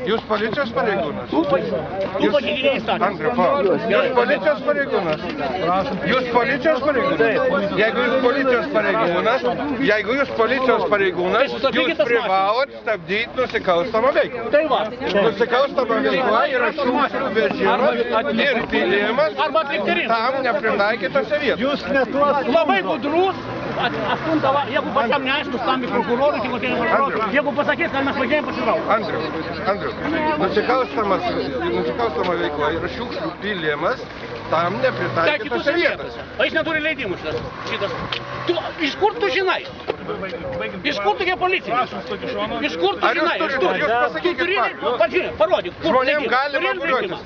Jūs policijos pareigūnas? Tu pažeidinėjai įstatymą. Jūs policijos pareigūnas? Jūs policijos pareigūnas? Jeigu jūs policijos pareigūnas, jūs privalot stabdyti nusikalstamą veiklą. Tai va. Nusikalstama veikla yra šiukšlių vežimas ir pylimas tam nepritaikytose vietose. Jūs labai gudrus. Jeigu pačiam neaišku, stambi prokurorui, jeigu pasakys, kad mes važiuojam pasiraukti. Andriu, nusikalstama veikla yra šiukšlių pylimas tam nepritaikytose vietose. O jis neturi leidimų šitas. Iš kur tu žinai? Iš kur tokia policija? Iš kur tu žinai? Jūs pasakykit faktą. Parodyk. Žmonėm galima būriuotis.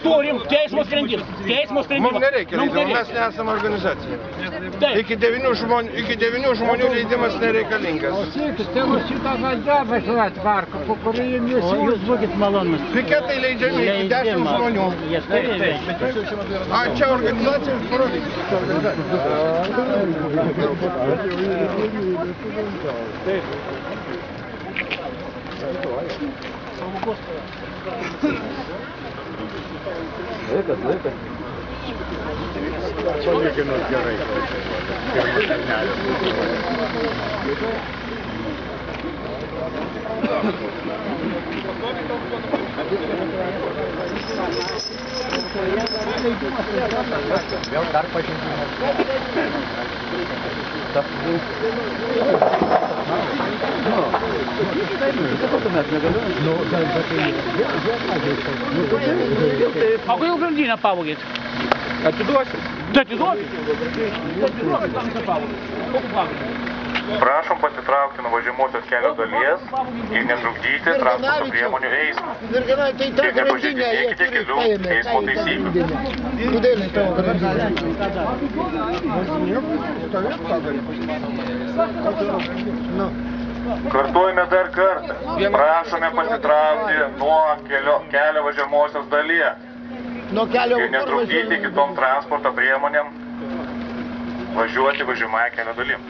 Turim teismo sprendimus. Mums nereikia leidimo, mes nesame organizacija. Iki 9 žmonių leidimas nereikalingas. O siekit, tegu šitą valdžią važiuoja tvarko, po kurį jūs būkit malonus. Piketai leidžiami iki 10 žmonių. A, čia organizacija, parodykit. Laikas. Palyginus gerai. Vėl dar pažindimas. O kodėl grandinę pavogėt? Atiduosit. Prašom pasitraukti nuo važiuojamosios kelio dalies ir netrukdyti transporto priemonių eismą. Ir nepažeidinėkite kelių eismo taisyklių. Kartuojame dar kartą. Prašome pasitraukti nuo kelio važiuojamosios dalies ir netrukdyti kitom transporto priemonėm važiuoti važiuojamąją kelio dalim.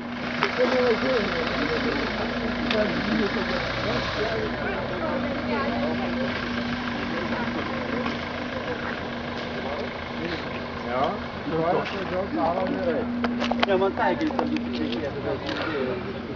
Ja, man taikyti, kad jūs